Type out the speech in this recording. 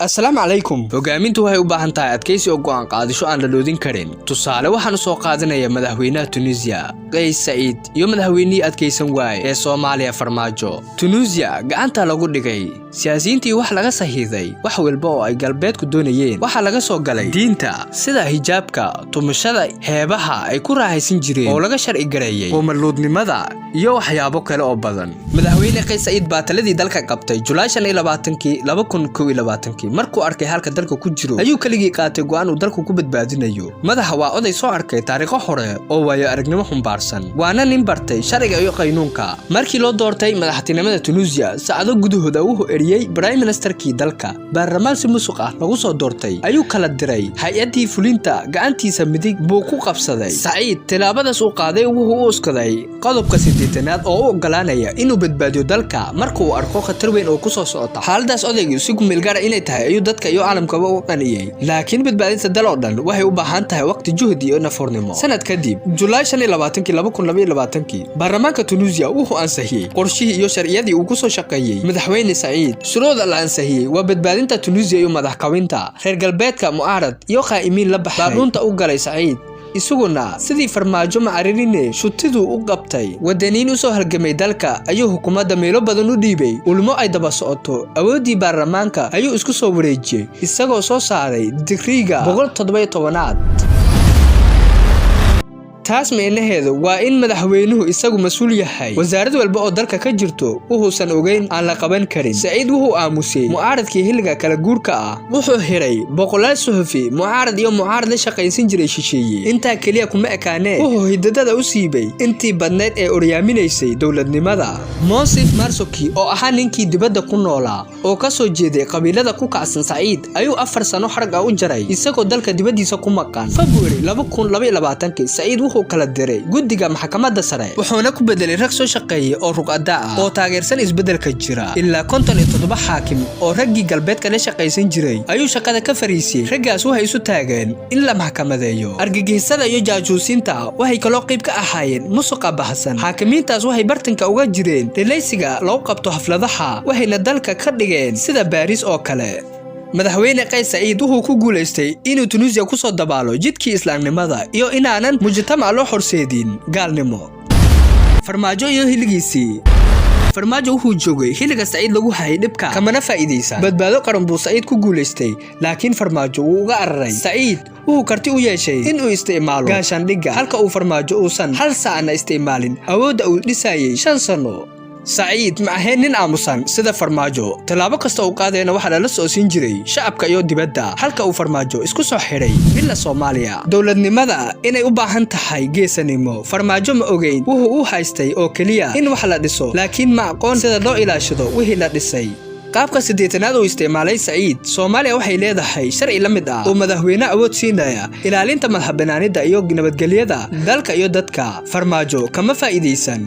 السلام عليكم hogaamintu waxay u baahan tahay adkaysi oo go'aan qaadasho aan la doodin karin tusaale waxaan soo qaadanayaa madaxweynaha Tunisia Kais Saied iyo madaxweynihii adkaysan waay ee Soomaaliya Farmaajo Tunisia gacanta lagu dhigay siyaasiyiintii wax laga saxiiday wax walba oo ay galbeedku doonayeen waxa laga soo galay diinta sida hijaabka tumashada heebaha ay ku raahaysan jireen oo laga sharci gareeyay oo maluudnimada iyo waxyaabo kale oo badan madaxweyne Kais Saied baa taladii dalka qabtay July 25 2021 markuu arkay halka dalka ku jiro ayuu kaligii qaatay go'aan uu dalku ku badbaadinayo madaxa waa oday soo arkay taariikho hore oo waayo aragnimo xumbaarsan waana nin bartay sharciga iyo qaynuunka markii loo doortay madaxtinimada Tunisia saacado gudahooda uu eriyay prime ministerkii dalka baarlamaan si musuq ah lagu soo doortay ayuu kala diray hay'adii fulinta gacantiisa midig buu ku qabsaday Saied tilaabadaas uu qaaday wuxuu u uskaday qodobka 8aad oo u ogolaanaya inuu badbaadiyo dalka markuu arko khatar weyn oo ku soo socota xaaladaas odaygu si gumeel gaar inay ayuu dadka iyo caalamkaba u qaniyay laakiin badbaadinta dal oo dhan waxay u baahan tahay waqti juhdi iyo nafoornimo sanad kadib July 25 2022 baarlamaanka Tunisia wuxuu ansixiyay qorshihii iyo sharciyadii uu ku soo shaqeeyay madaxweyne Saied shuruuda la ansixiyay waa badbaadinta Tunisia iyo madax kawinta reer galbeedka mu'aarad iyo qaa'imiin la baxay baarlamaanka u galay Saied isaguna sidii Farmaajo macaririne shutidu u qabtay wadaniin u soo halgamay dalka ayuu hukuumadda meelo badan u dhiibay ulmo ay daba socoto awoodii baarlamaanka ayuu isku soo wareejiyay isagoo soo saaray digriga 117aad taas meenaheedu waa in madaxweynuhu isagu mas'uul yahay wasaarad walba oo dalka ka jirto wuxuusan ogeyn aan la qaban karin Saied wuxuu aamusay mu'aaradkii xilliga kala guurka ah wuxuu xiray boqolaal suxufi mu'aarad iyo mu'aarad la shaqaysan jiray shisheeye inta kaliya kuma ekaaneen wuxuu hidadada u siibay intii badneed ee oryaaminaysay dawladnimada Monsif Marzuki oo ahaa ninkii dibadda ku noolaa oo ka soo jeeday qabiilada ku kacsan Saied ayuu 4 sano xarag u jaray isagoo dalka dibadiisa ku maqan February 2022 Saied kala diray gudiga maxkamadda sare wuxuuna ku bedelay rag soo shaqeeyay oo ruqada ah oo taageersan isbedelka jira ilaa 57 xaakim oo raggii galbeedka la shaqaysan jiray ayuu shaqada ka fariisay raggaas waxay isu taageen in la maxkamadeeyo argagixisada iyo jaajuusinta waxay kala qayb ka ahaayeen musuqa bahsan xaakimiintaas waxay bartanka uga jireen delaysiga loo qabto xafladaha waxayna dalka ka dhigeen sida Paris oo kale madaxweyne Kais Saied wuxuu ku guuleystay inuu Tunisia ku soo dabaalo jidkii islaamnimada iyo inaanan mujtamac loo horseedin gaalnimo Farmaajo iyo hiligiisii Farmaajo wuxuu joogay xilliga Saied lagu hayay dhibka kamana faa'iideysan badbaado qaran buu Saied ku guuleystay laakiin Farmaajo wuu uga araray Saied wuxuu karti u yeeshay inuu isticmaalo gaashaandhigga halka uu Farmaajo uusan hal saacna isticmaalin awoodda uu dhisayay 5 sano Saied ma ahayn nin aamusan sida Farmaajo talaabo kasta uu qaadayna waxa la soo siin jiray shacabka iyo dibadda halka uu Farmaajo isku soo xiray ila Soomaaliya dawladnimada inay u baahan tahay geesanimo Farmaajo ma ogeyn wuxuu u haystay oo kaliya in wax la dhiso laakiin ma aqoon sida loo ilaashado wixii la dhisay qaabka 8aad uu isticmaalay Saied Soomaaliya waxay leedahay sharci la mid ah oo madaxweyne awood siinaya ilaalinta madaxbannaanida iyo nabadgelyada dalka iyo dadka Farmaajo kama faa'iideysan